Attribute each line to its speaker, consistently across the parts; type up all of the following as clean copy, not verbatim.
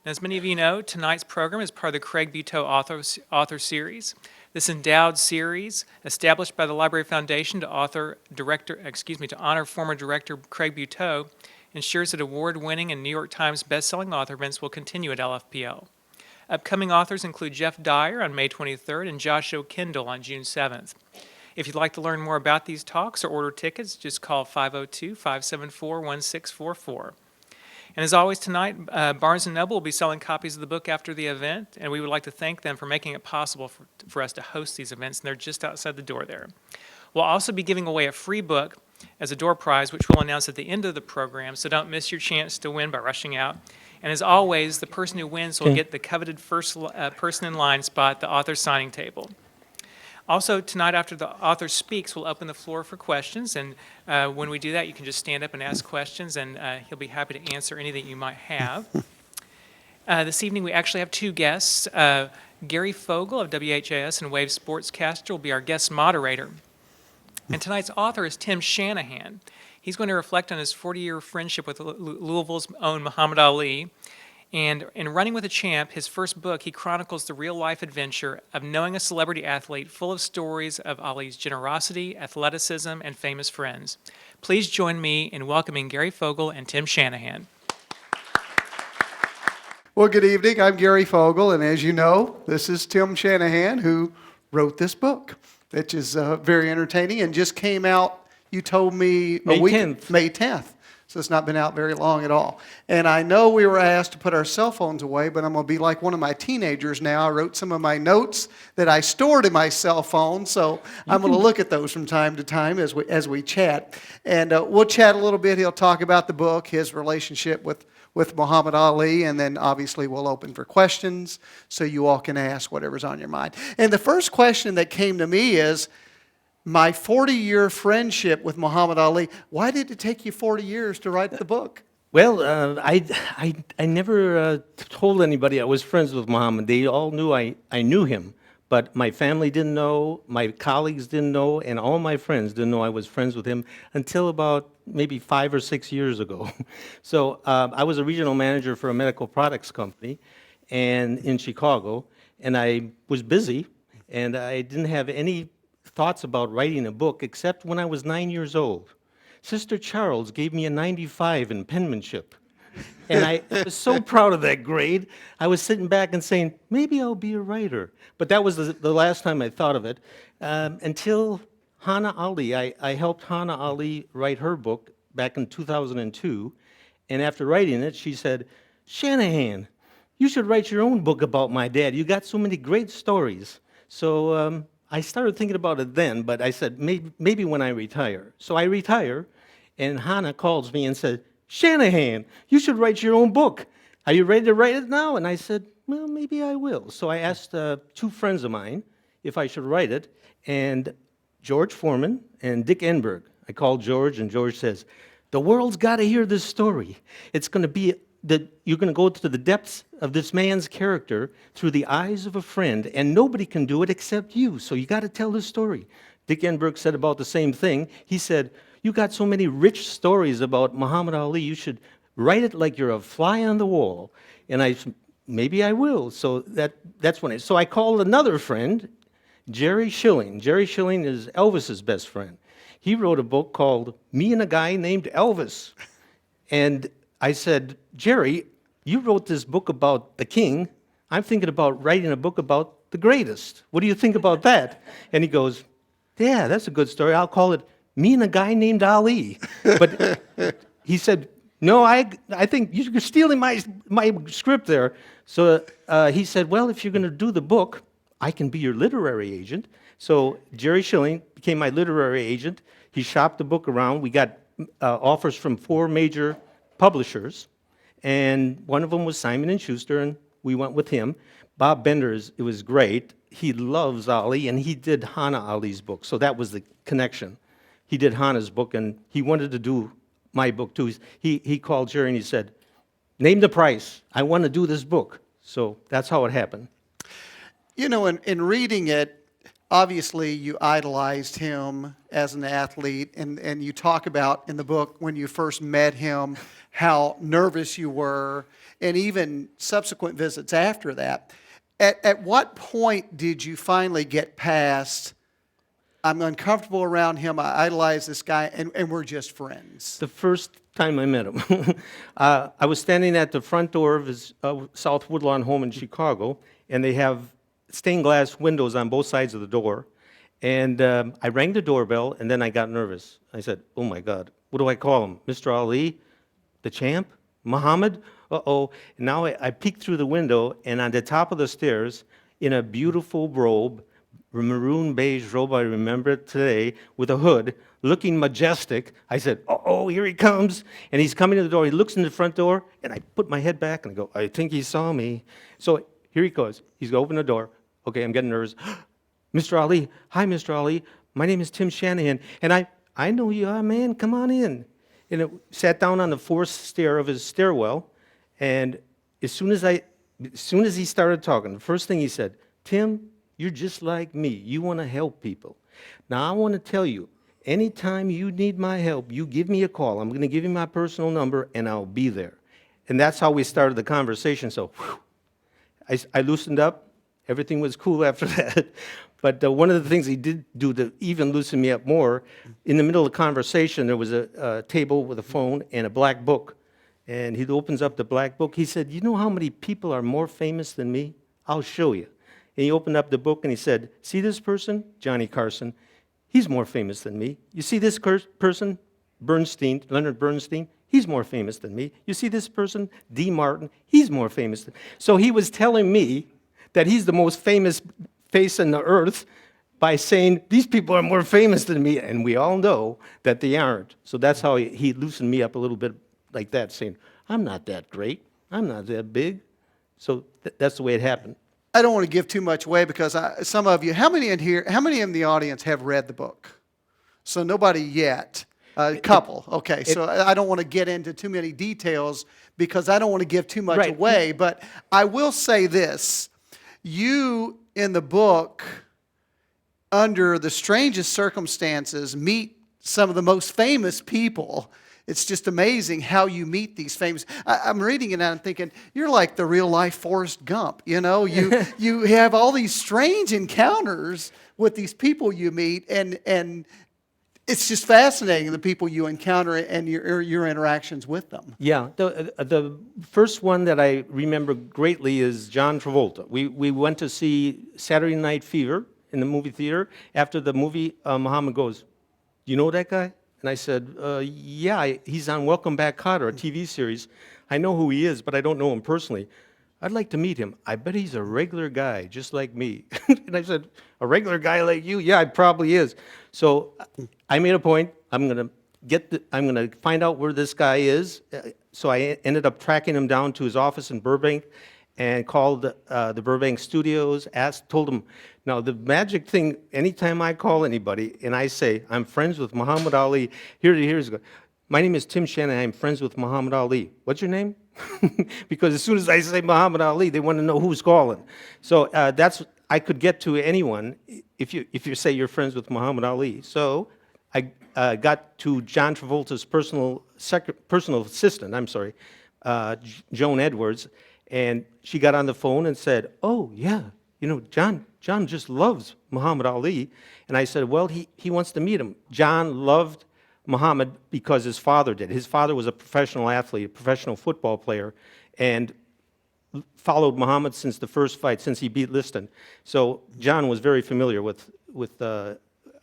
Speaker 1: As many of you know, tonight's program is part of the Craig Buteau author series. This endowed series, established by the Library Foundation to honor former director Craig Buteau, ensures that award-winning and New York Times best-selling author events will continue at LFPL. Upcoming authors include Jeff Dyer on May 23rd and Joshua Kendall on June 7th. If you'd like to learn more about these talks or order tickets, just call 502-574-1644. And as always tonight, Barnes & Noble will be selling copies of the book after the event, and we would like to thank them for making it possible for us to host these events, and they're just outside the door there. We'll also be giving away a free book as a door prize, which we'll announce at the end of the program, so don't miss your chance to win by rushing out. And as always, the person who wins will get the coveted first person in line spot, the author signing table. Also, tonight after the author speaks, we'll open the floor for questions, and when we do that, you can just stand up and ask questions, and he'll be happy to answer any that you might have. This evening, we actually have two guests. Gary Fogle of WHAS and Wave Sportscaster will be our guest moderator. And tonight's author is Tim Shanahan. He's going to reflect on his 40-year friendship with Louisville's own Muhammad Ali. And in Running with a Champ, his first book, he chronicles the real-life adventure of knowing a celebrity athlete full of stories of Ali's generosity, athleticism, and famous friends. Please join me in welcoming Gary Fogle and Tim Shanahan.
Speaker 2: Well, good evening. I'm Gary Fogle, and as you know, this is Tim Shanahan, who wrote this book, which is very entertaining and just came out, you told me,
Speaker 3: May 10th.
Speaker 2: May 10th. So it's not been out very long at all. And I know we were asked to put our cell phones away, but I'm going to be like one of my teenagers now. I wrote some of my notes that I stored in my cell phone, so I'm going to look at those from time to time as we chat. And we'll chat a little bit. He'll talk about the book, his relationship with Muhammad Ali, and then obviously we'll open for questions so you all can ask whatever's on your mind. And the first question that came to me is, my 40-year friendship with Muhammad Ali, why did it take you 40 years to write the book?
Speaker 3: Well, I never told anybody I was friends with Muhammad. They all knew I knew him, but my family didn't know, my colleagues didn't know, and all my friends didn't know I was friends with him until about maybe 5 or 6 years ago. So I was a regional manager for a medical products company and in Chicago, and I was busy, and I didn't have any thoughts about writing a book, except when I was 9 years old. Sister Charles gave me a 95 in penmanship. And I was so proud of that grade. I was sitting back and saying, maybe I'll be a writer. But that was the last time I thought of it. Until Hana Ali, I helped Hana Ali write her book back in 2002. And after writing it, she said, Shanahan, you should write your own book about my dad. You got so many great stories. So I started thinking about it then, but I said, maybe when I retire. So I retire, and Hannah calls me and said, Shanahan, you should write your own book. Are you ready to write it now? And I said, well, maybe I will. So I asked two friends of mine if I should write it, and George Foreman and Dick Enberg. I called George, and George says, the world's got to hear this story. It's going to be that you're going to go to the depths of this man's character through the eyes of a friend, and nobody can do it except you, so you got to tell this story. Dick Enberg said about the same thing. He said, you got so many rich stories about Muhammad Ali, you should write it like you're a fly on the wall. And I said, maybe I will. So that's when so I called another friend, Jerry Schilling. Jerry Schilling is Elvis's best friend. He wrote a book called Me and a Guy Named Elvis. And I said, Jerry, you wrote this book about the king. I'm thinking about writing a book about the greatest. What do you think about that? And he goes, yeah, that's a good story. I'll call it Me and a Guy Named Ali. But he said, no, I think you're stealing my script there. So he said, well, if you're going to do the book, I can be your literary agent. So Jerry Schilling became my literary agent. He shopped the book around. We got offers from 4 major publishers, and one of them was Simon & Schuster, and we went with him. Bob Bender, it was great. He loves Ali, and he did Hana Ali's book, so that was the connection. He did Hana's book, and he wanted to do my book too. He called Jerry and he said, name the price. I want to do this book. So that's how it happened.
Speaker 2: You know, in reading it, obviously you idolized him as an athlete, and you talk about in the book when you first met him how nervous you were, and even subsequent visits after that. At what point did you finally get past, I'm uncomfortable around him, I idolize this guy, and we're just friends?
Speaker 3: The first time I met him, I was standing at the front door of his South Woodlawn home in Chicago, and they have stained glass windows on both sides of the door. And I rang the doorbell, and then I got nervous. I said, oh my God, what do I call him? Mr. Ali? The champ? Muhammad? Uh-oh. And now I peeked through the window, and on the top of the stairs, in a beautiful robe, maroon beige robe, I remember it today, with a hood, looking majestic, I said, uh-oh, here he comes. And he's coming to the door. He looks in the front door, and I put my head back, and I go, I think he saw me. So here he goes. He's going to open the door. Okay, I'm getting nervous. Mr. Ali, hi, Mr. Ali. My name is Tim Shanahan, and I know you are, man. Come on in. And it sat down on the fourth stair of his stairwell, and as soon as he started talking, the first thing he said, Tim, you're just like me. You want to help people. Now, I want to tell you, anytime you need my help, you give me a call. I'm going to give you my personal number, and I'll be there. And that's how we started the conversation. So I loosened up. Everything was cool after that. But one of the things he did do to even loosen me up more, in the middle of the conversation, there was a table with a phone and a black book. And he opens up the black book. He said, you know how many people are more famous than me? I'll show you. And he opened up the book and he said, see this person? Johnny Carson. He's more famous than me. You see this person? Bernstein, Leonard Bernstein. He's more famous than me. You see this person? D. Martin. He's more famous than me. So he was telling me that he's the most famous face on the earth by saying, these people are more famous than me, and we all know that they aren't. So that's how he loosened me up a little bit like that, saying, I'm not that great. I'm not that big. So that's the way it happened.
Speaker 2: I don't want to give too much away because some of you, how many in the audience have read the book? So nobody yet. A couple. Okay, so I don't want to get into too many details because I don't want to give too much away, but I will say this. You, in the book, under the strangest circumstances, meet some of the most famous people. It's just amazing how you meet these famous. I'm reading it and I'm thinking, you're like the real life Forrest Gump. You know, you have all these strange encounters with these people you meet, and it's just fascinating, the people you encounter and your interactions with them.
Speaker 3: Yeah, the first one that I remember greatly is John Travolta. We went to see Saturday Night Fever in the movie theater. After the movie, Muhammad goes, you know that guy? And I said, yeah, he's on Welcome Back, Kotter, a TV series. I know who he is, but I don't know him personally. I'd like to meet him. I bet he's a regular guy, just like me. And I said, a regular guy like you? Yeah, he probably is. So I made a point. I'm going to find out where this guy is. So I ended up tracking him down to his office in Burbank and called the Burbank studios, told him, now the magic thing, anytime I call anybody and I say, I'm friends with Muhammad Ali, here's my name is Tim Shanahan, I'm friends with Muhammad Ali. What's your name? Because as soon as I say Muhammad Ali, they want to know who's calling. So I could get to anyone if you say you're friends with Muhammad Ali. So I got to John Travolta's personal assistant, Joan Edwards, and she got on the phone and said, oh, yeah, you know, John just loves Muhammad Ali. And I said, well, he wants to meet him. John loved Muhammad because his father did. His father was a professional athlete, a professional football player, and followed Muhammad since the first fight, since he beat Liston. So John was very familiar with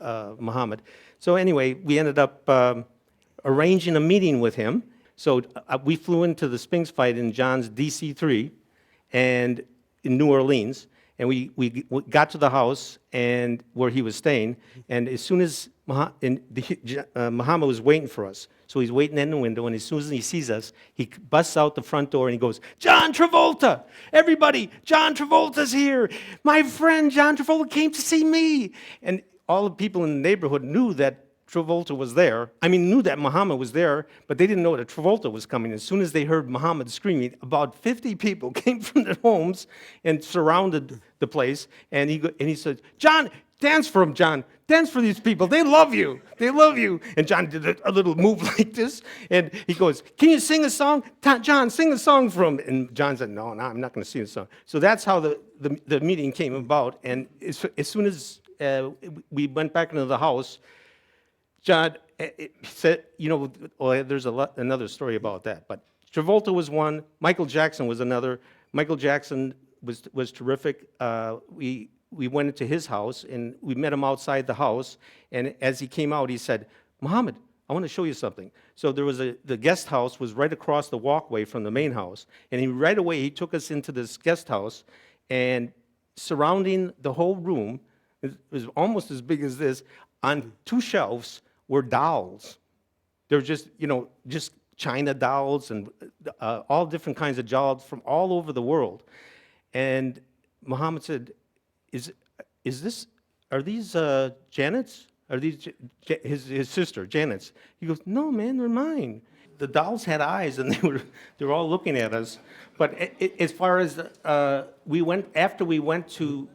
Speaker 3: Muhammad. So anyway, we ended up arranging a meeting with him. So we flew into the Spinks fight in John's DC-3 and in New Orleans, and we got to the house and where he was staying, and as soon as Muhammad was waiting for us, so he's waiting in the window, and as soon as he sees us, he busts out the front door and he goes, John Travolta! Everybody, John Travolta's here! My friend John Travolta came to see me! And all the people in the neighborhood knew that Travolta was there. I mean, knew that Muhammad was there, but they didn't know that Travolta was coming. As soon as they heard Muhammad screaming, about 50 people came from their homes and surrounded the place. And he said, John, Dance for them, John. Dance for these people. They love you. They love you. And John did a little move like this. And he goes, can you sing a song? John, sing a song for him. And John said, no, I'm not going to sing a song. So that's how the meeting came about. And as soon as we went back into the house, John said, well, there's another story about that. But Travolta was one. Michael Jackson was another. Michael Jackson was terrific. We went into his house, and we met him outside the house. And as he came out, he said, Muhammad, I want to show you something. So the guest house was right across the walkway from the main house. And right away, he took us into this guest house, and surrounding the whole room, it was almost as big as this, on 2 shelves were dolls. They were just China dolls and all different kinds of dolls from all over the world. And Muhammad said, are these Janet's? Are these his sister, Janet's? He goes, no, man, they're mine. The dolls had eyes, and they were all looking at us. But as far as after we went to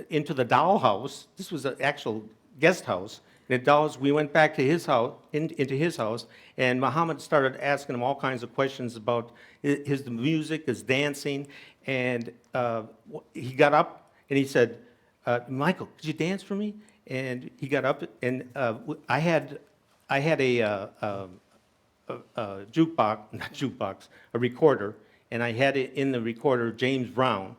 Speaker 3: into the doll house, this was an actual guest house. And the dolls, we went back to his house, into his house, and Muhammad started asking him all kinds of questions about his music, his dancing, and he got up and he said, Michael, could you dance for me? And he got up, and I had a jukebox, not jukebox, a recorder, and I had it in the recorder James Brown.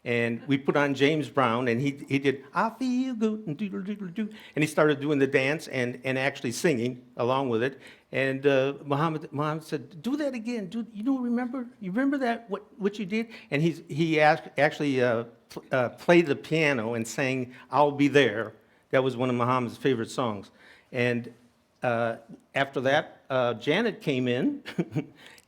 Speaker 3: And we put on James Brown, and he did, I feel good, and doodle-doodle-doo. And he started doing the dance and actually singing along with it. And Muhammad said, do that again. Remember? You remember that, what you did? And he actually played the piano and sang, I'll Be There. That was one of Muhammad's favorite songs. And after that, Janet came in,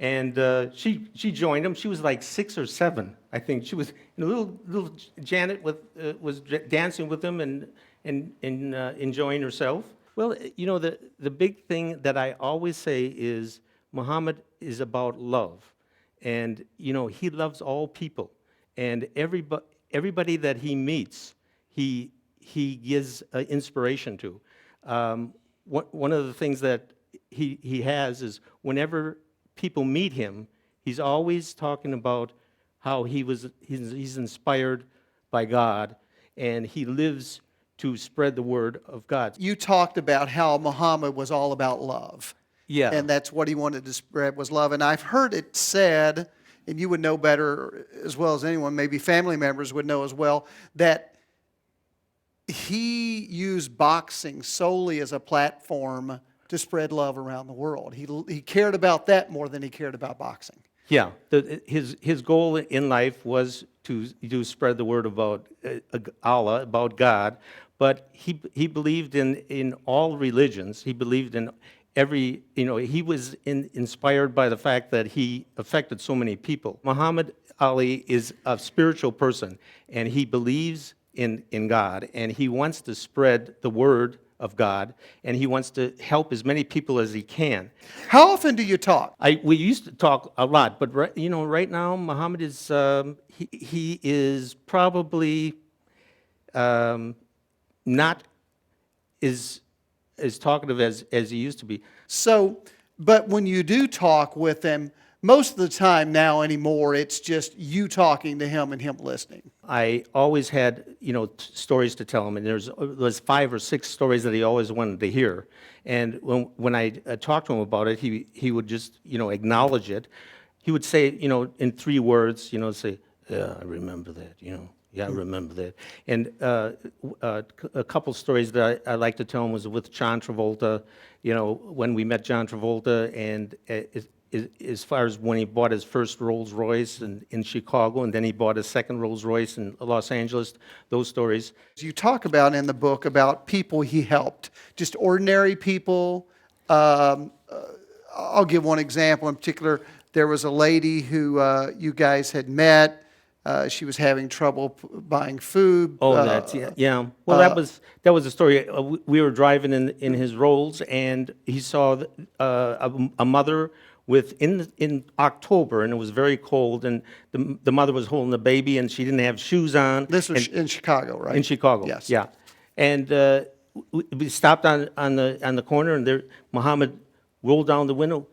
Speaker 3: and she joined him. She was like 6 or 7, I think. She was little Janet was dancing with him and enjoying herself. Well, the big thing that I always say is Muhammad is about love, and he loves all people, and everybody that he meets, he gives inspiration to. One of the things that he has is whenever people meet him, he's always talking about how he's inspired by God, and he lives to spread the word of God.
Speaker 2: You talked about how Muhammad was all about love.
Speaker 3: Yeah.
Speaker 2: And that's what he wanted to spread was love. And I've heard it said, and you would know better as well as anyone, maybe family members would know as well, that he used boxing solely as a platform to spread love around the world. He cared about that more than he cared about boxing.
Speaker 3: Yeah, his goal in life was to spread the word about Allah, about God, but he believed in all religions. He believed in every, he was inspired by the fact that he affected so many people. Muhammad Ali is a spiritual person, and he believes in God, and he wants to spread the word of God, and he wants to help as many people as he can.
Speaker 2: How often do you talk?
Speaker 3: We used to talk a lot, but right now Muhammad is he is probably not as talkative as he used to be.
Speaker 2: So, but when you do talk with him, most of the time now anymore, it's just you talking to him and him listening.
Speaker 3: I always had, stories to tell him, and there's 5 or 6 stories that he always wanted to hear. And when I talked to him about it, he would just, acknowledge it. He would say, in 3 words, say, yeah, I remember that, yeah, I remember that. And a couple stories that I like to tell him was with John Travolta, when we met John Travolta, and as far as when he bought his first Rolls Royce in Chicago, and then he bought his second Rolls Royce in Los Angeles, those stories.
Speaker 2: You talk about in the book about people he helped, just ordinary people. I'll give one example in particular. There was a lady who you guys had met. She was having trouble buying food.
Speaker 3: Oh, yeah. Well, that was a story. We were driving in his Rolls, and he saw a mother in October, and it was very cold, and the mother was holding the baby, and she didn't have shoes on.
Speaker 2: This was in Chicago, right?
Speaker 3: In Chicago,
Speaker 2: Yes.
Speaker 3: yeah. And we stopped on the corner, and there, Muhammad rolled down the window.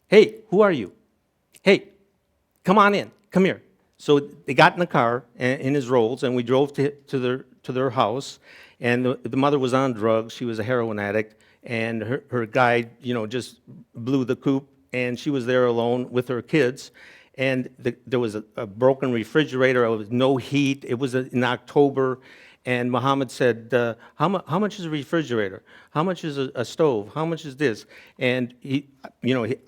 Speaker 3: Hey, who are you? Hey, come on in. Come here. So they got in the car in his Rolls, and we drove to their house. And the mother was on drugs. She was a heroin addict, and her guy, just blew the coop, and she was there alone with her kids. And there was a broken refrigerator. There was no heat. It was in October. And Muhammad said, how much is a refrigerator? How much is a stove? How much is this? And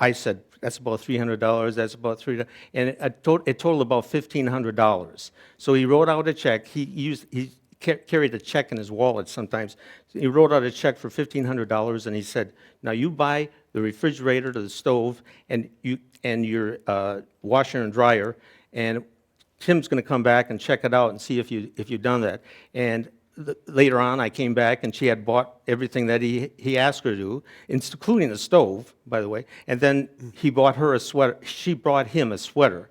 Speaker 3: I said, that's about $300. That's about $300. And it totaled about $1,500. So he wrote out a check. He carried a check in his wallet sometimes. So he wrote out a check for $1,500, and he said, now you buy the refrigerator, the stove, and your washer and dryer, and Tim's going to come back and check it out and see if you've done that. And later on, I came back, and she had bought everything that he asked her to do, including the stove, by the way. And then he bought her a sweater. She brought him a sweater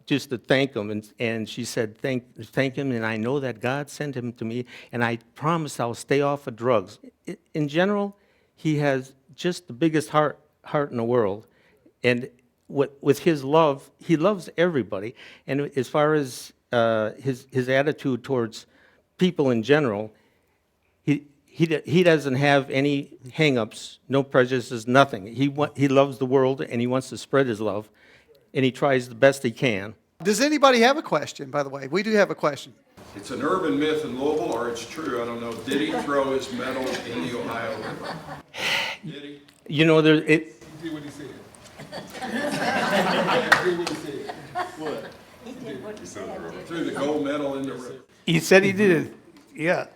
Speaker 3: just to thank him. And she said, thank him, and I know that God sent him to me, and I promise I'll stay off of drugs. In general, he has just the biggest heart in the world. And with his love, he loves everybody. And as far as his attitude towards people in general, he doesn't have any hang-ups, no prejudices, nothing. He loves the world, and he wants to spread his love, and he tries the best he can.
Speaker 2: Does anybody have a question, by the way? We do have a question.
Speaker 4: It's an urban myth in Louisville, or it's true, I don't know. Did he throw his medal in the Ohio River? Did he?
Speaker 3: You know,
Speaker 5: Did what he said. Did what he said. What?
Speaker 4: Threw the gold medal in the river.
Speaker 3: he said he did it, yeah.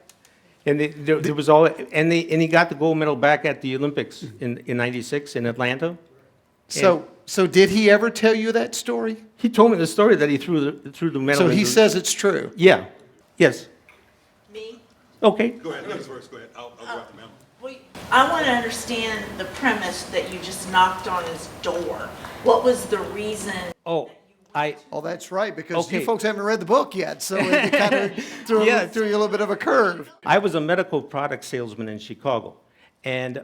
Speaker 3: And there was all, and he got the gold medal back at the Olympics in '96 in Atlanta.
Speaker 2: So did he ever tell you that story?
Speaker 3: He told me the story that he threw the medal.
Speaker 2: So he
Speaker 3: into-
Speaker 2: says it's true.
Speaker 3: Yeah, yes,
Speaker 6: Me?
Speaker 3: okay.
Speaker 5: Go ahead, ladies first, go ahead. I'll go after ma'am.
Speaker 6: Well, I want to understand the premise that you just knocked on his door. What was the reason?
Speaker 3: Oh,
Speaker 2: Oh, that's right, because you
Speaker 3: Okay.
Speaker 2: folks haven't read the book yet, so it kind of threw
Speaker 3: Yes.
Speaker 2: you a little bit of a curve.
Speaker 3: I was a medical product salesman in Chicago, and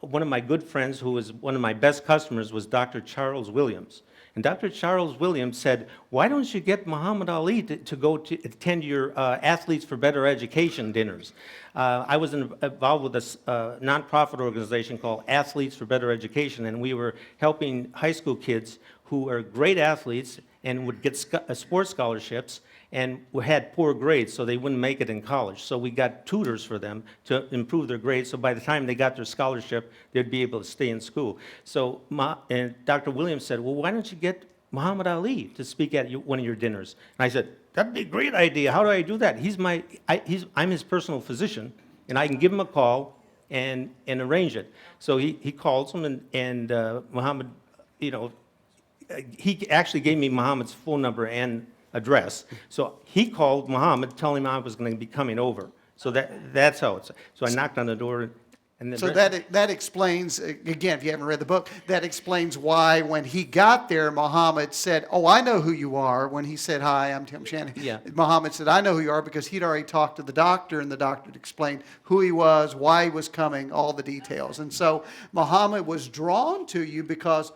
Speaker 3: one of my good friends, who was one of my best customers, was Dr. Charles Williams. And Dr. Charles Williams said, why don't you get Muhammad Ali to go to attend your Athletes for Better Education dinners? I was involved with a nonprofit organization called Athletes for Better Education, and we were helping high school kids who are great athletes and would get sports scholarships and had poor grades, so they wouldn't make it in college. So we got tutors for them to improve their grades, so by the time they got their scholarship, they'd be able to stay in school. So and Dr. Williams said, well, why don't you get Muhammad Ali to speak at one of your dinners? And I said, that'd be a great idea. How do I do that? I'm his personal physician, and I can give him a call and arrange it. So he calls him, and Muhammad, he actually gave me Muhammad's phone number and address. So he called Muhammad, telling him I was going to be coming over. So that's how it's. So I knocked on the door, and then.
Speaker 2: So that explains, again, if you haven't read the book, that explains why when he got there, Muhammad said, oh, I know who you are. When he said, hi, I'm Tim Shanahan.
Speaker 3: Yeah.
Speaker 2: Muhammad said, I know who you are, because he'd already talked to the doctor, and the doctor had explained who he was, why he was coming, all the details. And so Muhammad was drawn to you because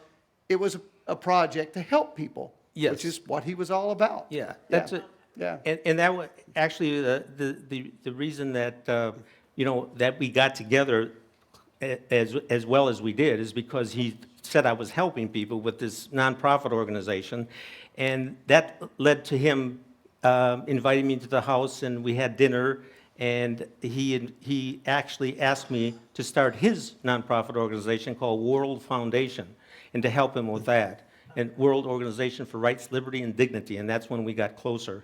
Speaker 2: it was a project to help people.
Speaker 3: Yes.
Speaker 2: Which is what he was all about.
Speaker 3: Yeah, that's it.
Speaker 2: Yeah.
Speaker 3: And that was actually the reason that, that we got together as well as we did is because he said I was helping people with this nonprofit organization. And that led to him inviting me to the house, and we had dinner. And he actually asked me to start his nonprofit organization called World Foundation, and to help him with that. And World Organization for Rights, Liberty, and Dignity, and that's when we got closer.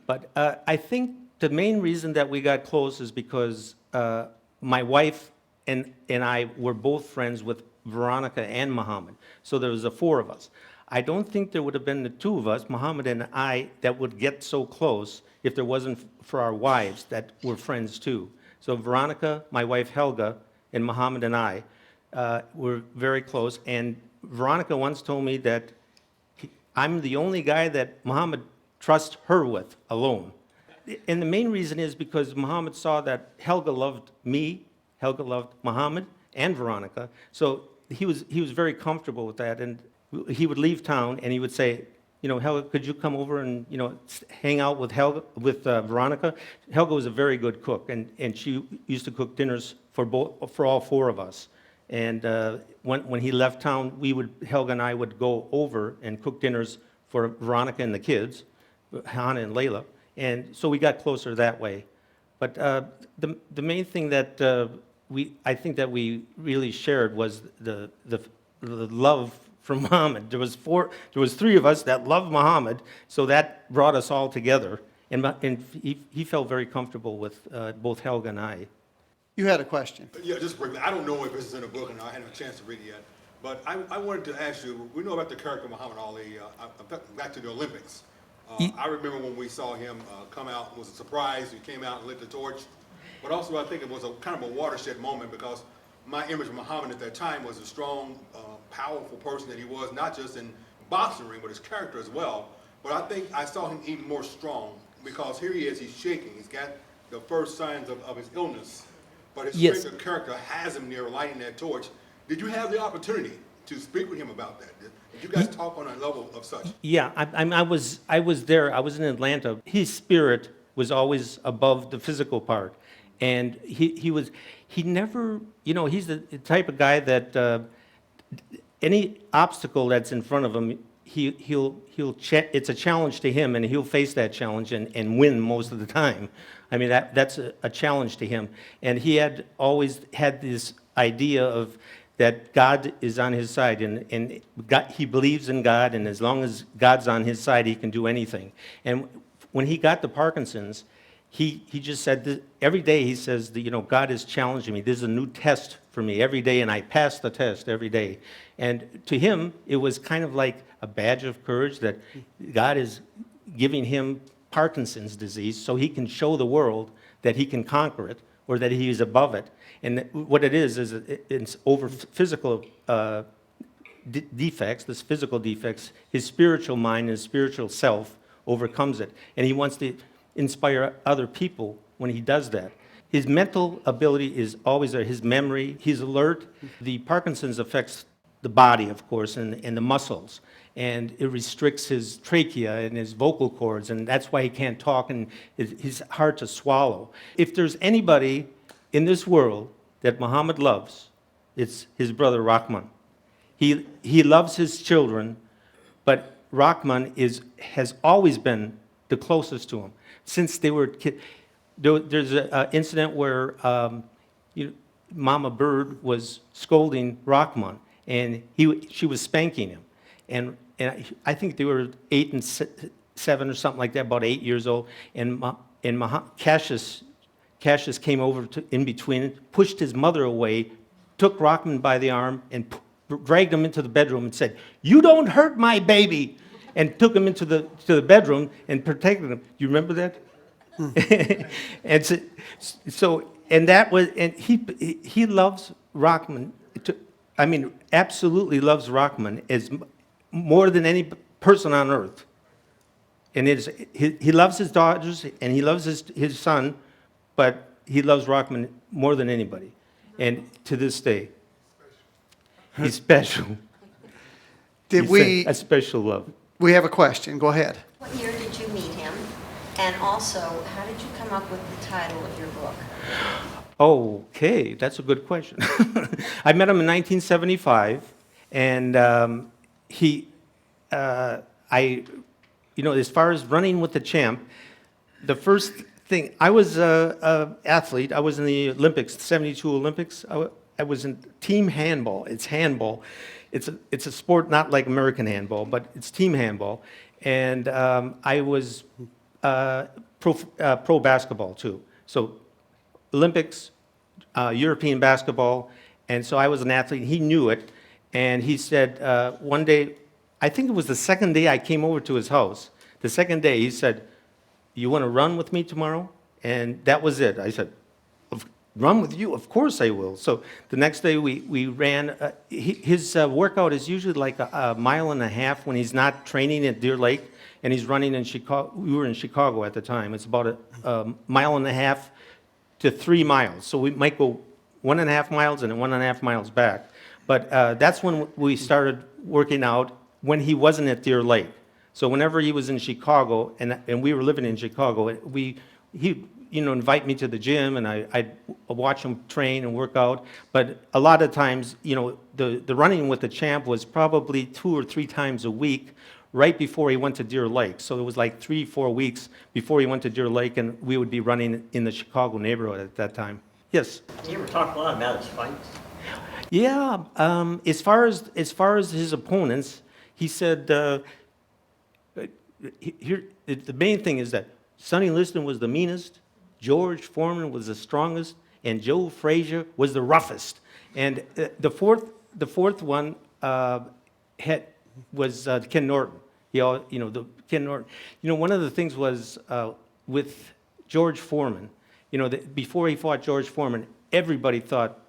Speaker 3: But I think the main reason that we got close is because my wife and I were both friends with Veronica and Muhammad. So there was the four of us. I don't think there would have been the two of us, Muhammad and I, that would get so close if there wasn't for our wives that were friends too. So Veronica, my wife Helga, and Muhammad and I were very close. And Veronica once told me that I'm the only guy that Muhammad trusts her with alone. and the main reason is because Muhammad saw that Helga loved me, Helga loved Muhammad and Veronica. So he was very comfortable with that. And he would leave town and he would say, you know, Helga, could you come over and, you know, hang out with Veronica? Helga was a very good cook, and she used to cook dinners for all four of us. And when he left town, Helga and I would go over and cook dinners for Veronica and the kids, Hannah and Layla. And so we got closer that way. But the main thing that I think that we really shared was the love for Muhammad. There was three of us that loved Muhammad, so that brought us all together. And he felt very comfortable with both Helga and I.
Speaker 2: You had a question.
Speaker 5: Yeah, just briefly. I don't know if this is in the book, and I haven't had a chance to read it yet. But I wanted to ask you, we know about the character Muhammad Ali, back to the Olympics. I remember when we saw him come out, it was a surprise. He came out and lit the torch. But also I think it was a kind of a watershed moment, because my image of Muhammad at that time was a strong, powerful person that he was, not just in boxing ring, but his character as well. But I think I saw him even more strong, because here he is, he's shaking. He's got the first signs of his illness. But his
Speaker 3: Yes.
Speaker 5: strength of character has him there lighting that torch. Did you have the opportunity to speak with him about that? Did you guys talk on a level of such?
Speaker 3: Yeah, I was there. I was in Atlanta. His spirit was always above the physical part, and he never, you know, he's the type of guy that any obstacle that's in front of him, it's a challenge to him, and he'll face that challenge and win most of the time. I mean, that's a challenge to him, and he had always had this idea of that God is on his side, and he believes in God, and as long as God's on his side, he can do anything. And when he got the Parkinson's, he just said that every day he says that, you know, God is challenging me. There's a new test for me every day, and I pass the test every day. And to him, it was kind of like a badge of courage that God is giving him Parkinson's disease so he can show the world that he can conquer it, or that he is above it. And what it is it's over physical defects, this physical defects, his spiritual mind, his spiritual self overcomes it. And he wants to inspire other people when he does that. His mental ability is always there, his memory, he's alert. The Parkinson's affects the body, of course, and the muscles. And it restricts his trachea and his vocal cords, and that's why he can't talk, and he's hard to swallow. If there's anybody in this world that Muhammad loves, it's his brother Rahman. He loves his children, but Rahman has always been the closest to him. Since they were kids, there's an incident where Mama Bird was scolding Rahman, and she was spanking him. And I think they were 8 and 7 or something like that, about 8 years old. And Cassius came over in between, pushed his mother away, took Rahman by the arm, and dragged him into the bedroom and said, "You don't hurt my baby," and took him into the bedroom and protected him. You remember that? And he loves Rahman. Absolutely loves Rahman as more than any person on earth. And he loves his daughters and he loves his son, but he loves Rahman more than anybody. And to this day, he's special. A special love.
Speaker 2: We have a question. Go ahead.
Speaker 7: What year did you meet him? And also, how did you come up with the title of your book?
Speaker 3: Okay, that's a good question. I met him in 1975, and as far as running with the champ, the first thing, I was an athlete. I was in the Olympics, 72 Olympics. I was in team handball. It's handball. It's a sport not like American handball, but it's team handball. And I was pro basketball too. So Olympics, European basketball, and so I was an athlete. He knew it, and he said one day, I think it was the second day I came over to his house. The second day, he said, "You want to run with me tomorrow?" And that was it. I said, "Run with you? Of course I will." So the next day we ran. His workout is usually like a mile and a half when he's not training at Deer Lake, and he's running in Chicago. We were in Chicago at the time. It's about a mile and a half to 3 miles. So we might go 1.5 miles and then 1.5 miles back. But that's when we started working out when he wasn't at Deer Lake. So whenever he was in Chicago, and we were living in Chicago, he invite me to the gym, and I'd watch him train and work out. But a lot of times, the running with the champ was probably 2 or 3 times a week right before he went to Deer Lake. So it was like 3-4 weeks before he went to Deer Lake, and we would be running in the Chicago neighborhood at that time. Yes?
Speaker 8: You ever talk a lot about his fights?
Speaker 3: Yeah, as far as his opponents, he said, here, the main thing is that Sonny Liston was the meanest, George Foreman was the strongest, and Joe Frazier was the roughest. And the fourth one was Ken Norton. Ken Norton. One of the things was with George Foreman. Before he fought George Foreman, everybody thought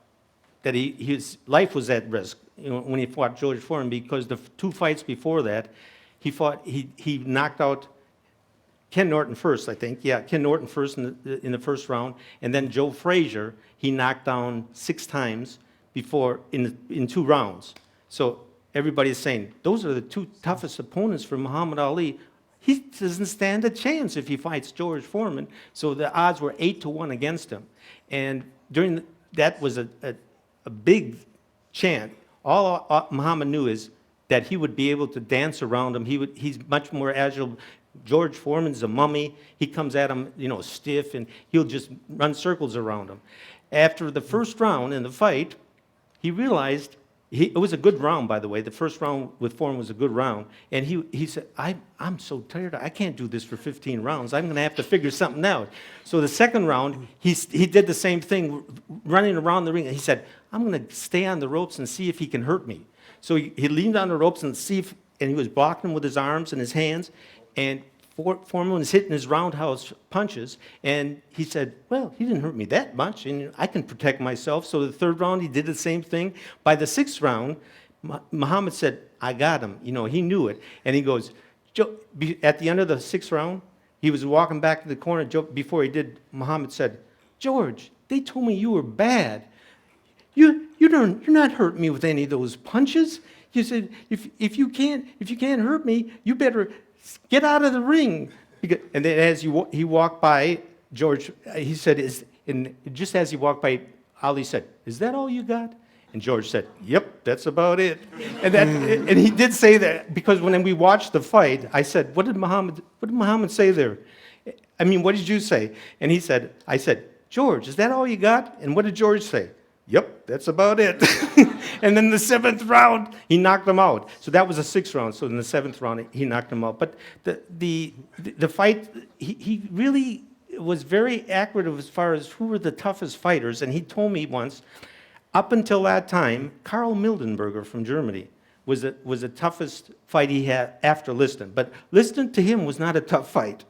Speaker 3: that his life was at risk. When he fought George Foreman, because the 2 fights before that, he knocked out Ken Norton first, I think. Yeah, Ken Norton first in the first round, and then Joe Frazier he knocked down 6 times before in 2 rounds. So everybody's saying those are the 2 toughest opponents for Muhammad Ali. He doesn't stand a chance if he fights George Foreman. So the odds were 8-1 against him, and that was a big chant. All Muhammad knew is that he would be able to dance around him. He's much more agile. George Foreman's a mummy. He comes at him, stiff, and he'll just run circles around him. After the first round in the fight, he realized, it was a good round, by the way. The first round with Foreman was a good round. And he said, I'm so tired. I can't do this for 15 rounds. I'm going to have to figure something out. So the second round, he did the same thing, running around the ring. He said, I'm going to stay on the ropes and see if he can hurt me. So he leaned on the ropes and he was blocking him with his arms and his hands. And Foreman was hitting his roundhouse punches, and he said, well, he didn't hurt me that much, and I can protect myself. So the third round, he did the same thing. By the 6th round, Muhammad said, I got him. He knew it. And he goes, at the end of the 6th round, he was walking back to the corner. Before he did, Muhammad said, George, they told me you were bad. You're not hurting me with any of those punches. He said, if you can't hurt me, you better get out of the ring. And then as he walked by, George, he said, just as he walked by, Ali said, is that all you got? And George said, yep, that's about it. And he did say that, because when we watched the fight, I said, what did Muhammad say there? I mean, what did you say? And I said, George, is that all you got? And what did George say? Yep, that's about it. And then the 7th round, he knocked him out. So that was the 6th round. So in the 7th round, he knocked him out. But the fight, he really was very accurate as far as who were the toughest fighters. And he told me once, up until that time, Karl Mildenberger from Germany was the toughest fight he had after Liston. But Liston to him was not a tough fight.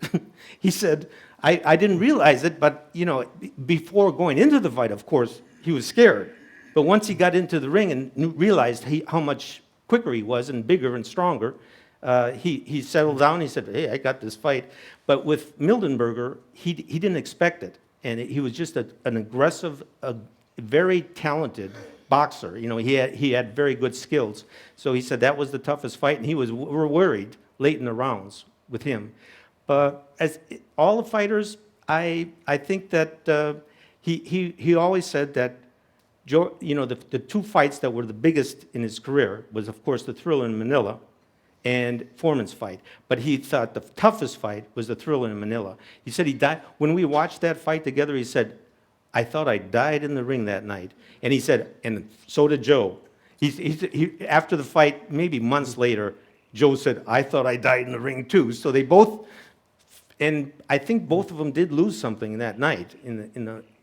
Speaker 3: He said, I didn't realize it, but before going into the fight, of course, he was scared. But once he got into the ring and realized how much quicker he was and bigger and stronger, he settled down. He said, hey, I got this fight. But with Mildenberger, he didn't expect it. And he was just an aggressive, very talented boxer. He had very good skills. So he said that was the toughest fight, and we're worried late in the rounds with him. But as all the fighters, I think that he always said that the 2 fights that were the biggest in his career was, of course, the Thriller in Manila and Foreman's fight. But he thought the toughest fight was the Thriller in Manila. He said he died. When we watched that fight together, he said, I thought I died in the ring that night. And he said, and so did Joe. After the fight, maybe months later, Joe said, I thought I died in the ring too. So they both, and I think both of them did lose something that night.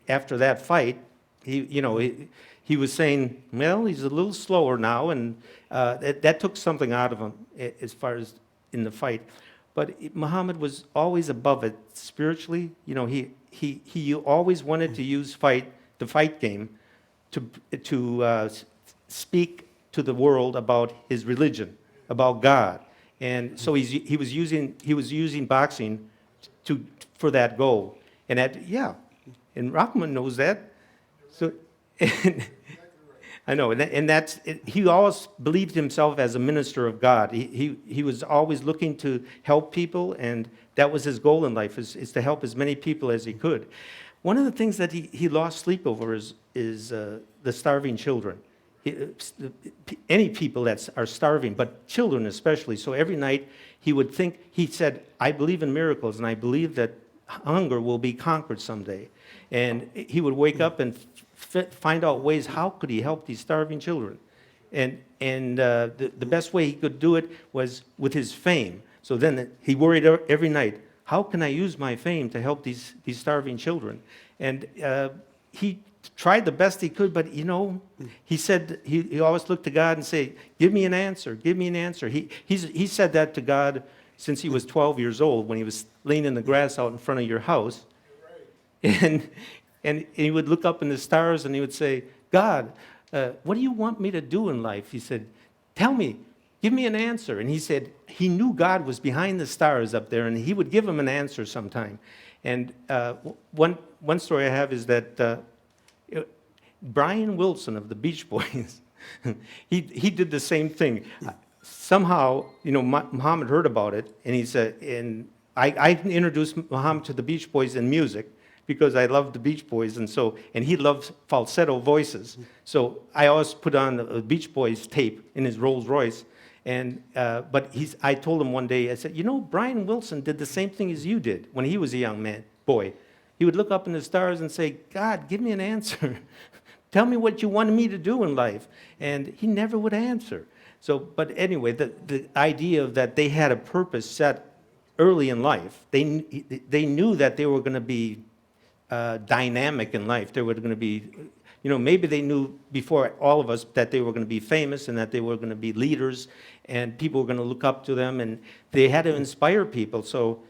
Speaker 3: After that fight, he was saying, well, he's a little slower now, and that took something out of him as far as in the fight. But Muhammad was always above it spiritually. He always wanted to use the fight game to speak to the world about his religion, about God. And so he was using boxing for that goal. And and Rockman knows that. So, I know, and that's he always believed himself as a minister of God. He was always looking to help people, and that was his goal in life, is to help as many people as he could. One of the things that he lost sleep over is the starving children. Any people that are starving, but children especially. So every night he said, I believe in miracles, and I believe that hunger will be conquered someday. And he would wake up and find out ways, how could he help these starving children? And the best way he could do it was with his fame. So then he worried every night, how can I use my fame to help these starving children? And he tried the best he could, but he said he always looked to God and say, give me an answer, give me an answer. He said that to God since he was 12 years old, when he was laying in the grass out in front of your house. And he would look up in the stars and he would say, God, what do you want me to do in life? He said, tell me, give me an answer. And he said he knew God was behind the stars up there, and he would give him an answer sometime. And one story I have is that Brian Wilson of the Beach Boys, he did the same thing. Somehow, Muhammad heard about it, and he said, and I introduced Muhammad to the Beach Boys in music, because I loved the Beach Boys, and he loves falsetto voices. So I always put on a Beach Boys tape in his Rolls Royce, but I told him one day, I said, Brian Wilson did the same thing as you did when he was a young boy. He would look up in the stars and say, God, give me an answer. Tell me what you wanted me to do in life. And he never would answer. So, but anyway, the idea of that they had a purpose set early in life. They knew that they were going to be dynamic in life. They were going to be, maybe they knew before all of us that they were going to be famous and that they were going to be leaders and people were going to look up to them, and they had to inspire people. So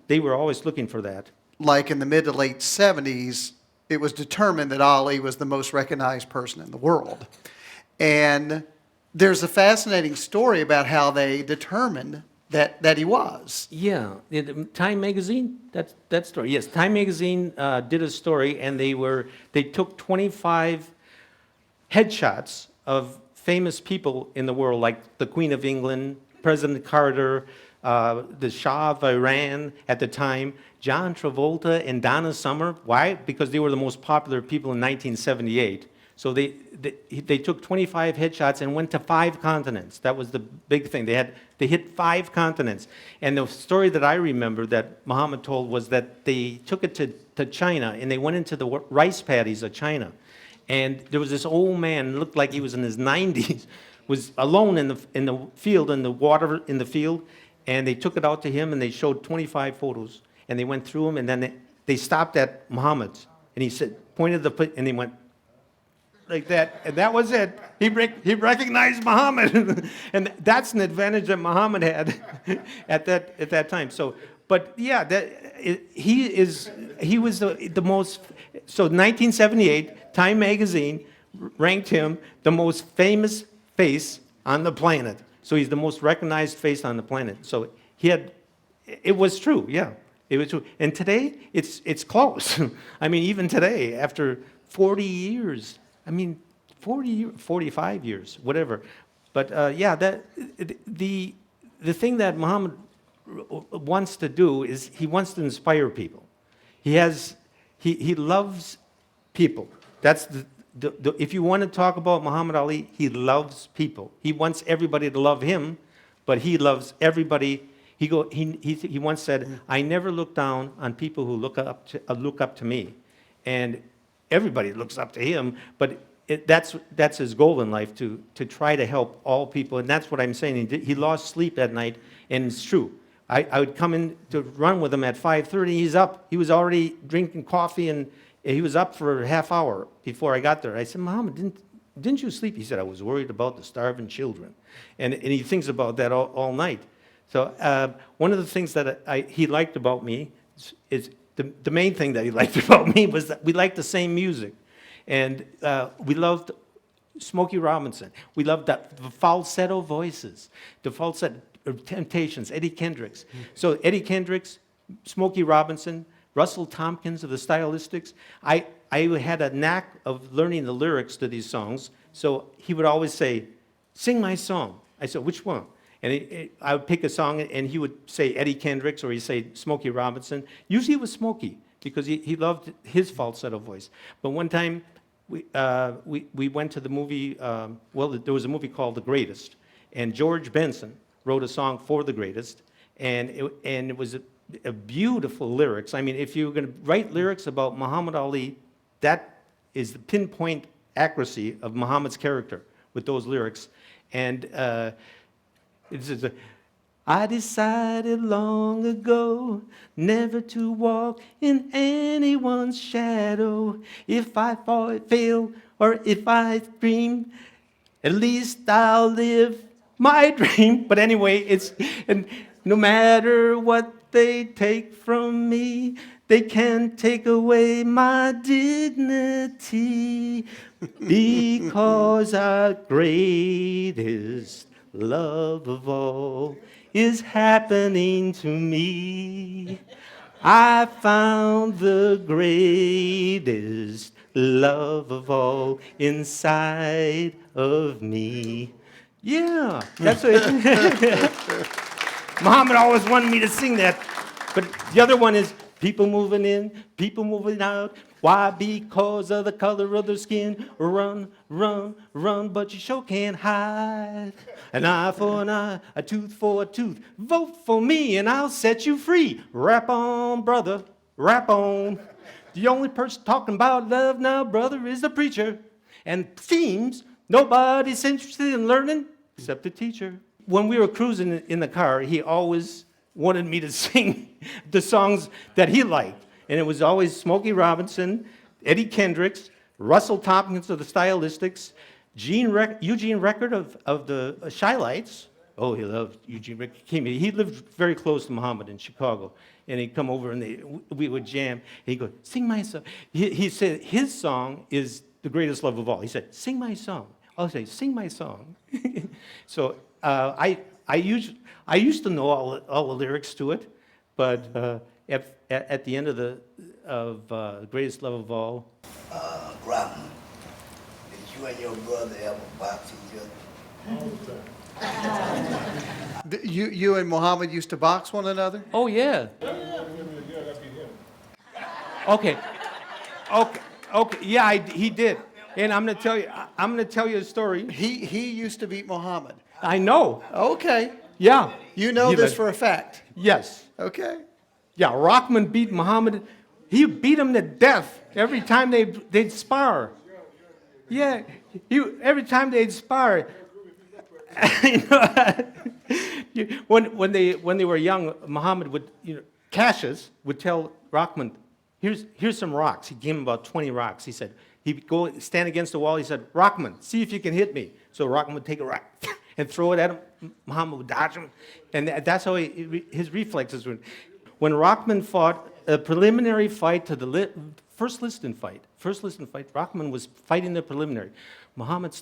Speaker 3: they were always looking for that.
Speaker 2: Like in the mid to late 70s, it was determined that Ali was the most recognized person in the world. And there's a fascinating story about how they determined that he was.
Speaker 3: Yeah, Time Magazine, that story. Yes, Time Magazine did a story, and they took 25 headshots of famous people in the world, like the Queen of England, President Carter, the Shah of Iran at the time, John Travolta and Donna Summer. Why? Because they were the most popular people in 1978. So they took 25 headshots and went to 5 continents. That was the big thing. They hit 5 continents. And the story that I remember that Muhammad told was that they took it to China, and they went into the rice paddies of China. And there was this old man, looked like he was in his 90s, was alone in the field, in the water in the field, and they took it out to him, and they showed 25 photos, and they went through them, and then they stopped at Muhammad's, and he said, and they went like that, and that was it. He recognized Muhammad, and that's an advantage that Muhammad had at that time. So, but yeah, he was the most. So, 1978, Time Magazine ranked him the most famous face on the planet. So he's the most recognized face on the planet. So it was true, yeah, it was true. And today, it's close. I mean, even today, after 40 years. 45 years, whatever. But the thing that Muhammad wants to do is he wants to inspire people. He loves people. That's if you want to talk about Muhammad Ali, he loves people. He wants everybody to love him, but he loves everybody. He once said, "I never look down on people who look up to me," and everybody looks up to him, but that's his goal in life, to try to help all people, and that's what I'm saying. He lost sleep at night, and it's true. I would come in to run with him at 5:30. He's up. He was already drinking coffee, and he was up for a half hour before I got there. I said, Muhammad, didn't you sleep? He said, I was worried about the starving children, and he thinks about that all night. So one of the things that he liked about me is the main thing that he liked about me was that we liked the same music. And we loved Smokey Robinson. We loved the falsetto voices, the falsetto Temptations, Eddie Kendricks. So Eddie Kendricks, Smokey Robinson, Russell Tompkins of the Stylistics. I had a knack of learning the lyrics to these songs, so he would always say, "Sing my song." I said, "Which one?" And I would pick a song, and he would say Eddie Kendricks, or he'd say Smokey Robinson. Usually it was Smokey, because he loved his falsetto voice. But one time, we went to the movie, there was a movie called The Greatest, and George Benson wrote a song for The Greatest, and it was a beautiful lyrics. I mean, if you're going to write lyrics about Muhammad Ali, that is the pinpoint accuracy of Muhammad's character with those lyrics. And I decided long ago never to walk in anyone's shadow. If I fail or if I dream, at least I'll live my dream. But anyway, and no matter what they take from me, they can't take away my dignity, because our greatest love of all is happening to me. I found the greatest love of all inside of me. Yeah, that's what Muhammad always wanted me to sing that. But the other one is people moving in, people moving out. Why? Because of the color of their skin. Run, run, run, but you sure can't hide. An eye for an eye, a tooth for a tooth. Vote for me and I'll set you free. Rap on, brother, rap on. The only person talking about love now, brother, is the preacher. And seems nobody's interested in learning except the teacher. When we were cruising in the car, he always wanted me to sing the songs that he liked. And it was always Smokey Robinson, Eddie Kendricks, Russell Tompkins of the Stylistics, Eugene Record of the Shy Lights. Oh, he loved Eugene Record. He lived very close to Muhammad in Chicago. And he'd come over and we would jam. He'd go, "Sing my song." He said his song is the greatest love of all. He said, "Sing my song." I'll say, "Sing my song." So I used to know all the lyrics to it, but at the end of the greatest love of all.
Speaker 9: Groton, did you and your brother ever box each other?
Speaker 2: You and Muhammad used to box one another?
Speaker 3: Oh yeah. Okay. Yeah, he did. And I'm gonna tell you a story.
Speaker 2: He used to beat Muhammad.
Speaker 3: I know.
Speaker 2: Okay.
Speaker 3: Yeah.
Speaker 2: You know this for a fact.
Speaker 3: Yes.
Speaker 2: Okay.
Speaker 3: Yeah, Rockman beat Muhammad. He beat him to death every time they'd spar. Yeah, every time they'd spar. When they were young, Muhammad would, Cassius would tell Rockman, here's some rocks. He gave him about 20 rocks. He said, he'd go stand against the wall. He said, "Rockman, see if you can hit me." So Rockman would take a rock and throw it at him. Muhammad would dodge him. And that's how his reflexes were. When Rockman fought a preliminary fight to the first listing fight, Rockman was fighting the preliminary. Muhammad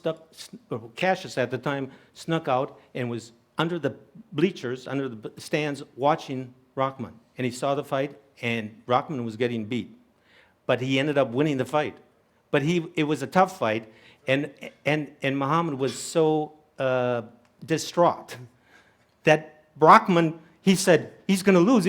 Speaker 3: Cassius at the time snuck out and was under the bleachers, under the stands, watching Rockman. And he saw the fight, and Rockman was getting beat. But he ended up winning the fight. But it was a tough fight, and Muhammad was so distraught that Rockman, he said, he's going to lose,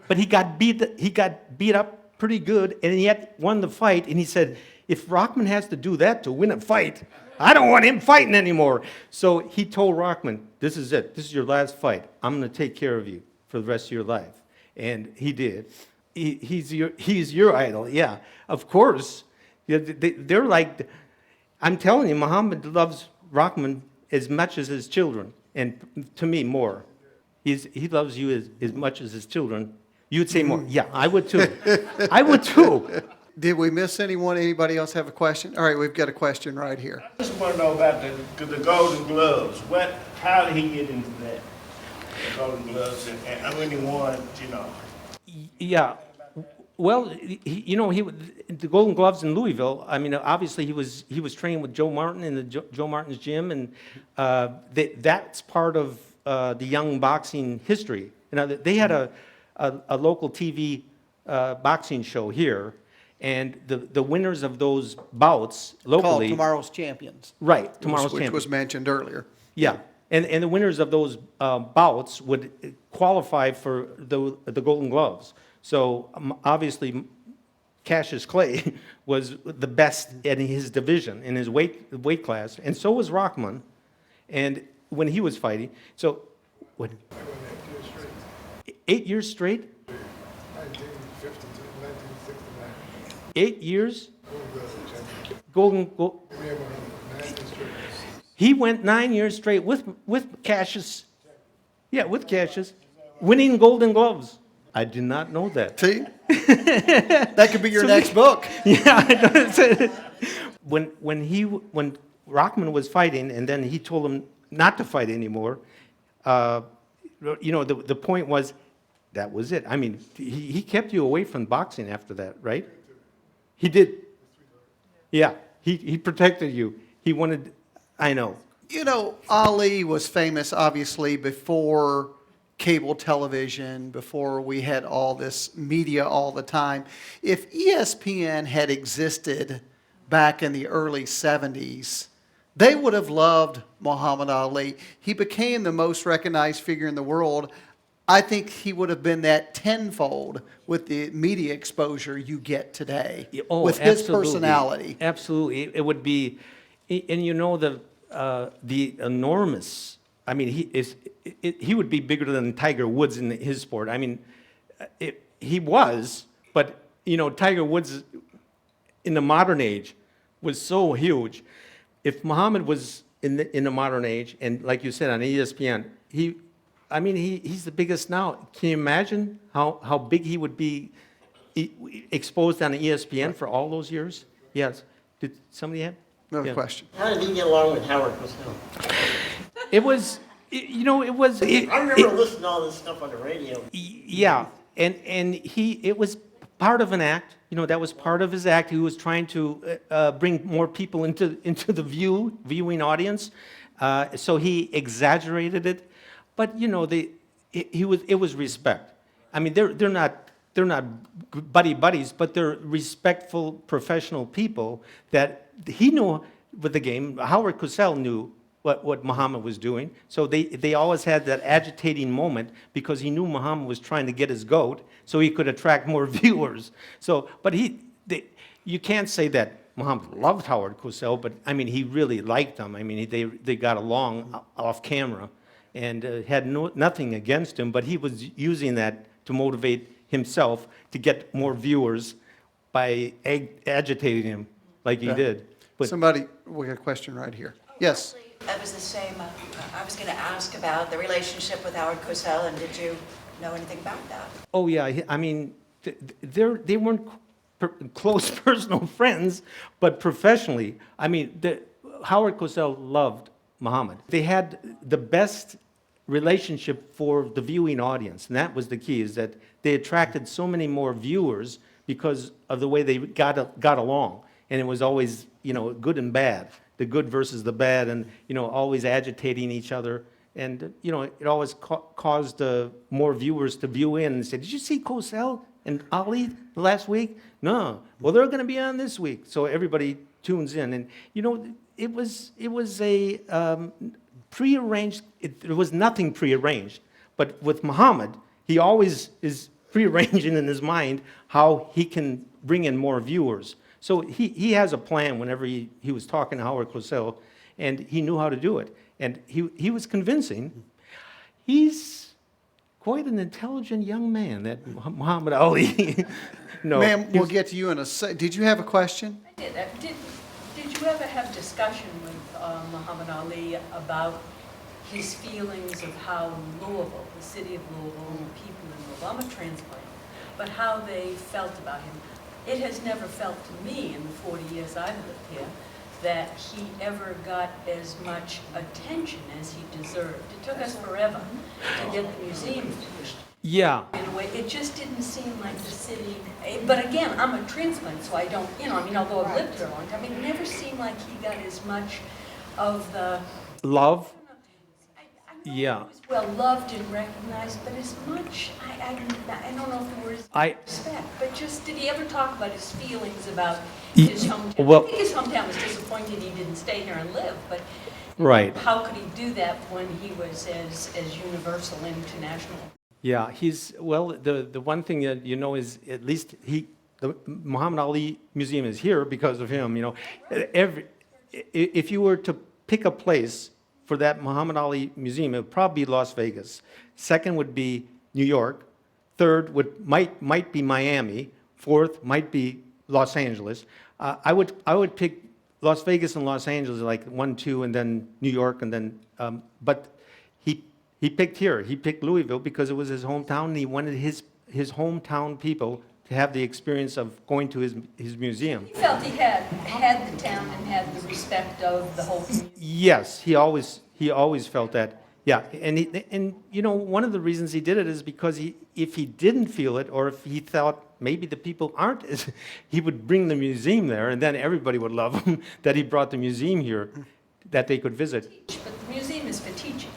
Speaker 3: but he got beat up pretty good, and yet won the fight, and he said, if Rockman has to do that to win a fight, I don't want him fighting anymore. So he told Rockman, this is it. This is your last fight. I'm going to take care of you for the rest of your life. And he did. He's your idol. Yeah, of course. They're like, I'm telling you, Muhammad loves Rockman as much as his children, and to me, more. He loves you as much as his children. You would say more. Yeah, I would too. I would too.
Speaker 2: Did we miss anyone? Anybody else have a question? All right, we've got a question right here.
Speaker 10: I just want to know about the Golden Gloves. How did he get into that? The Golden Gloves, and how many won,
Speaker 3: Yeah, Well, the Golden Gloves in Louisville. I mean, obviously he was training with Joe Martin in the Joe Martin's gym, and that's part of the young boxing history. They had a local TV boxing show here, and the winners of those bouts
Speaker 2: Called
Speaker 3: locally.
Speaker 2: Tomorrow's Champions.
Speaker 3: Right, Tomorrow's
Speaker 2: Which
Speaker 3: Champions.
Speaker 2: was mentioned earlier.
Speaker 3: Yeah, and the winners of those bouts would qualify for the Golden Gloves. So obviously, Cassius Clay was the best in his division, in his weight class, and so was Rockman. And when he was fighting, so what? 8 years straight.
Speaker 11: 1950 to 1969.
Speaker 3: 8 years.
Speaker 11: We have 9 years straight.
Speaker 3: He went 9 years straight with Cassius. Yeah, with Cassius, winning Golden Gloves. I did not know that.
Speaker 2: See? That could be your next book.
Speaker 3: Yeah, I know. When Rockman was fighting, and then he told him not to fight anymore. The point was, that was it. I mean, he kept you away from boxing after that, right? He did. Yeah, he protected you. He wanted. I know.
Speaker 2: Ali was famous, obviously, before cable television, before we had all this media all the time. If ESPN had existed back in the early 70s, they would have loved Muhammad Ali. He became the most recognized figure in the world. I think he would have been that tenfold with the media exposure you get today, with his personality.
Speaker 3: Absolutely. It would be, and the enormous, I mean, he would be bigger than Tiger Woods in his sport. I mean, he was, but, Tiger Woods in the modern age was so huge. If Muhammad was in the modern age, and like you said, on ESPN, he's the biggest now. Can you imagine how big he would be exposed on ESPN for all those years? Yes. Did somebody have?
Speaker 2: No question.
Speaker 8: How did he get along with Howard Cosell?
Speaker 3: It was,
Speaker 8: I remember listening to all this stuff on the radio.
Speaker 3: Yeah, and it was part of an act. That was part of his act. He was trying to bring more people into the viewing audience. So he exaggerated it, but it was respect. I mean, they're not buddies, but they're respectful professional people that he knew with the game. Howard Cosell knew what Muhammad was doing. So they always had that agitating moment because he knew Muhammad was trying to get his goat so he could attract more viewers. So, but you can't say that Muhammad loved Howard Cosell, but I mean, he really liked him. I mean, they got along off camera and had nothing against him, but he was using that to motivate himself to get more viewers by agitating him like he did. But
Speaker 2: We got a question right here. Yes.
Speaker 12: That was the same. I was going to ask about the relationship with Howard Cosell, and did you know anything about that?
Speaker 3: Oh yeah, I mean, they weren't close personal friends, but professionally, I mean, Howard Cosell loved Muhammad. They had the best relationship for the viewing audience, and that was the key, is that they attracted so many more viewers because of the way they got along, and it was always, good and bad, the good versus the bad, and, always agitating each other, and, it always caused more viewers to view in and say, did you see Cosell and Ali last week? No. Well, they're going to be on this week. So everybody tunes in, and, it was a prearranged, there was nothing prearranged. But with Muhammad, he always is prearranging in his mind how he can bring in more viewers. So he has a plan whenever he was talking to Howard Cosell, and he knew how to do it. And he was convincing. He's quite an intelligent young man, that Muhammad Ali. No,
Speaker 2: Ma'am, we'll get to you in a sec. Did you have a question?
Speaker 13: I did. Did you ever have discussion with Muhammad Ali about his feelings of how Louisville, the city of Louisville, and the people in Louisville, I'm a transplant, but how they felt about him? It has never felt to me in the 40 years I've lived here that he ever got as much attention as he deserved. It took us forever to get the museum finished.
Speaker 3: Yeah.
Speaker 13: In a way, it just didn't seem like the city, but again, I'm a transplant, so I don't, although I've lived here a long time, it never seemed like he got as much of the,
Speaker 3: Love?
Speaker 13: I know
Speaker 3: Yeah.
Speaker 13: he was well loved and recognized, but as much, I don't know if the word is respect, but just, did he ever talk about his feelings about his hometown?
Speaker 3: well-
Speaker 13: I think his hometown was disappointed he didn't stay here and live, but
Speaker 3: Right.
Speaker 13: how could he do that when he was as universal and international?
Speaker 3: Yeah, the one thing that you know is at least the Muhammad Ali Museum is here because of him, if you were to pick a place for that Muhammad Ali Museum, it would probably be Las Vegas. Second would be New York. Third might be Miami. Fourth might be Los Angeles. I would pick Las Vegas and Los Angeles like 1, 2, and then New York, and then but he picked here. He picked Louisville because it was his hometown, and he wanted his hometown people to have the experience of going to his museum.
Speaker 13: He felt he had the town and had the respect of the whole community.
Speaker 3: Yes, he always felt that. Yeah, and one of the reasons he did it is because if he didn't feel it, or if he thought maybe the people aren't, he would bring the museum there, and then everybody would love him that he brought the museum here, that they could visit.
Speaker 13: But the museum is for teaching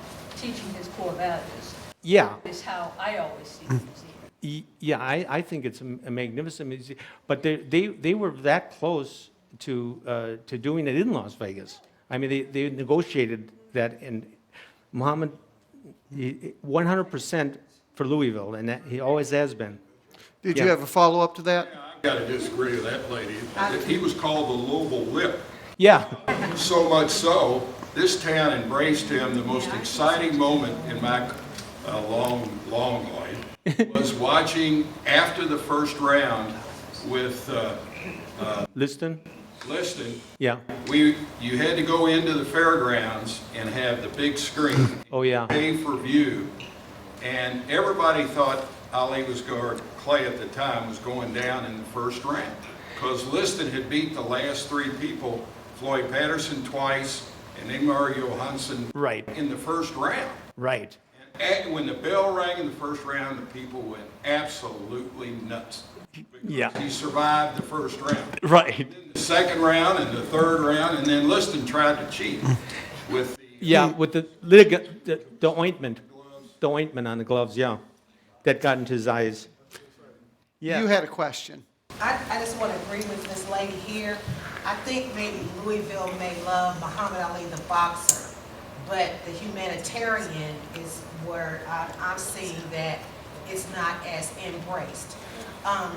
Speaker 13: his core values.
Speaker 3: Yeah.
Speaker 13: Is how I always see the museum.
Speaker 3: Yeah, I think it's a magnificent museum, but they were that close to doing it in Las Vegas. I mean, they negotiated that, and Muhammad, 100% for Louisville, and that he always has been.
Speaker 2: Did you have a follow-up to that?
Speaker 4: I've got to disagree with that lady. He was called the Louisville Whip.
Speaker 3: Yeah.
Speaker 4: So much so, this town embraced him. The most exciting moment in my long life was watching after the first round with
Speaker 3: Liston? Yeah.
Speaker 4: You had to go into the fairgrounds and have the big screen.
Speaker 3: Oh, yeah.
Speaker 4: Pay per view. And everybody thought Clay at the time was going down in the first round. Because Liston had beat the last 3 people, Floyd Patterson twice, and Ingmar Johansson in the first round.
Speaker 3: Right.
Speaker 4: And when the bell rang in the first round, the people went absolutely nuts.
Speaker 3: Yeah.
Speaker 4: He survived the first round.
Speaker 3: Right.
Speaker 4: The second round and the third round, and then Liston tried to cheat with
Speaker 3: with the ointment, the ointment on the gloves, yeah, that got into his eyes. Yeah.
Speaker 2: You had a question.
Speaker 14: I just want to agree with this lady here. I think maybe Louisville may love Muhammad Ali, the boxer, but the humanitarian is where I'm seeing that it's not as embraced.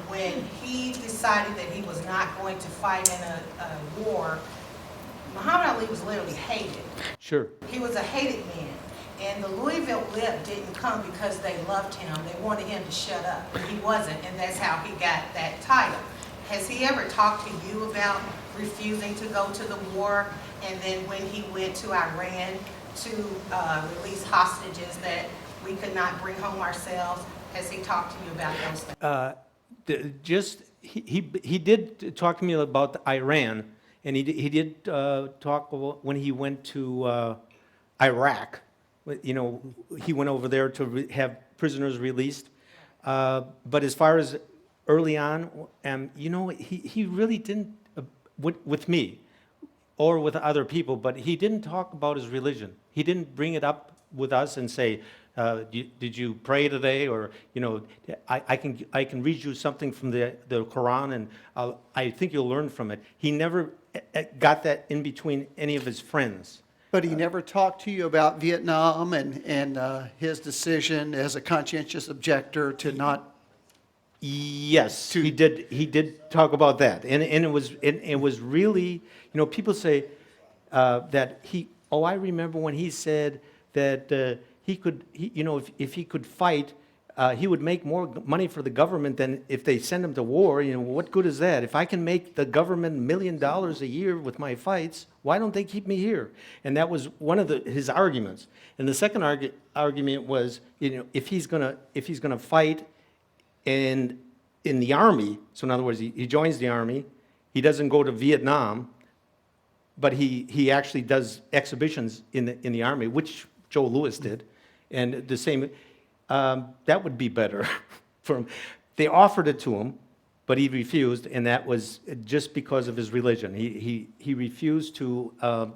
Speaker 14: When he decided that he was not going to fight in a war, Muhammad Ali was literally hated.
Speaker 3: Sure.
Speaker 14: He was a hated man. And the Louisville Whip didn't come because they loved him. They wanted him to shut up. And he wasn't, and that's how he got that title. Has he ever talked to you about refusing to go to the war, and then when he went to Iran to release hostages that we could not bring home ourselves? Has he talked to you about those things?
Speaker 3: He did talk to me about Iran, and he did talk when he went to Iraq. He went over there to have prisoners released. But as far as early on, he really didn't, with me or with other people, but he didn't talk about his religion. He didn't bring it up with us and say, did you pray today? Or, I can read you something from the Quran, and I think you'll learn from it. He never got that in between any of his friends.
Speaker 2: But he never talked to you about Vietnam and his decision as a conscientious objector to not.
Speaker 3: Yes, he did. He did talk about that, and it was really, people say that he. Oh, I remember when he said that he could, if he could fight, he would make more money for the government than if they send him to war. What good is that? If I can make the government $1 million a year with my fights, why don't they keep me here? And that was one of his arguments. And the second argument was, if he's gonna fight in the army, so in other words, he joins the army, he doesn't go to Vietnam, but he actually does exhibitions in the army, which Joe Louis did, and the same. That would be better for him. They offered it to him, but he refused, and that was just because of his religion. He refused to,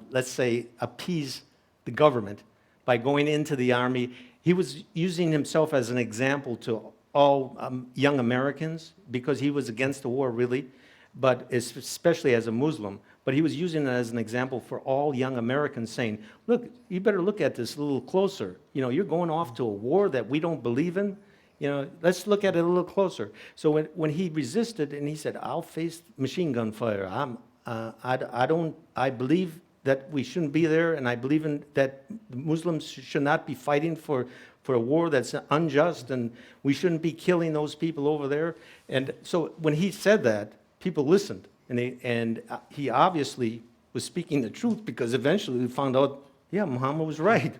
Speaker 3: let's say, appease the government by going into the army. He was using himself as an example to all young Americans because he was against the war, really, but especially as a Muslim. But he was using it as an example for all young Americans, saying, look, you better look at this a little closer. You know, you're going off to a war that we don't believe in. You know, let's look at it a little closer. So when he resisted and he said, I'll face machine gun fire. I believe that we shouldn't be there, and I believe that Muslims should not be fighting for a war that's unjust, and we shouldn't be killing those people over there. And so when he said that, people listened, and he obviously was speaking the truth, because eventually we found out, yeah, Muhammad was right.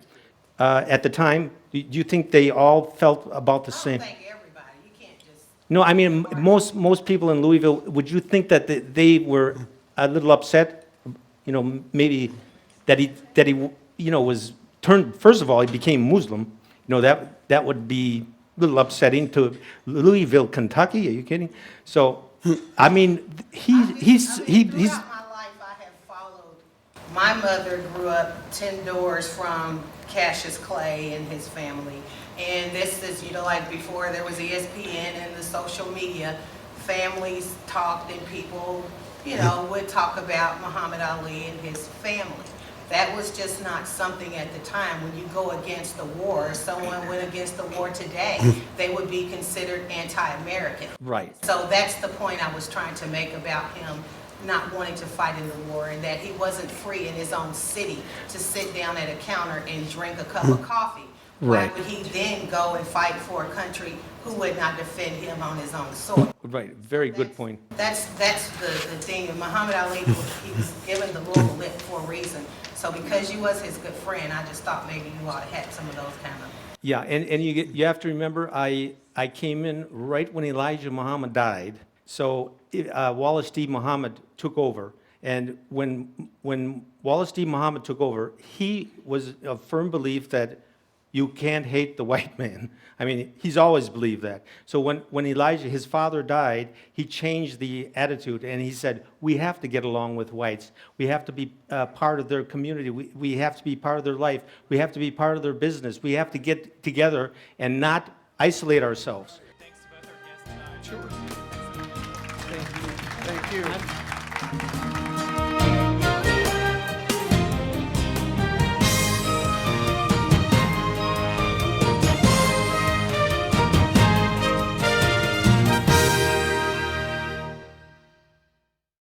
Speaker 3: At the time, do you think they all felt about the same?
Speaker 14: I don't think everybody, you can't just.
Speaker 3: No, I mean, most people in Louisville, would you think that they were a little upset? You know, maybe that he you know, was turned, first of all, he became Muslim. You know, that would be a little upsetting to Louisville, Kentucky. Are you kidding? So, I mean, he's
Speaker 14: Throughout my life, I have followed. My mother grew up 10 doors from Cassius Clay and his family. And this is, you know, like before there was ESPN and the social media, families talked and people, you know, would talk about Muhammad Ali and his family. That was just not something at the time. When you go against the war, if someone went against the war today, they would be considered anti-American.
Speaker 3: right.
Speaker 14: So that's the point I was trying to make about him not wanting to fight in the war, and that he wasn't free in his own city to sit down at a counter and drink a cup of coffee.
Speaker 3: Right.
Speaker 14: Why would he then go and fight for a country who would not defend him on his own soil?
Speaker 3: Right, very good point.
Speaker 14: That's the thing. And Muhammad Ali, he was given the Louisville Lip for a reason. So because you was his good friend, I just thought maybe you ought to have some of those kind of.
Speaker 3: Yeah, and you have to remember, I came in right when Elijah Muhammad died. So Wallace D. Muhammad took over. And when Wallace D. Muhammad took over, he was of firm belief that you can't hate the white man. I mean, he's always believed that. So when Elijah, his father, died, he changed the attitude, and he said, we have to get along with whites. We have to be part of their community. We have to be part of their life. We have to be part of their business. We have to get together and not isolate ourselves.
Speaker 1: Thanks to both our guests tonight.
Speaker 2: Sure. Thank you. Thank you.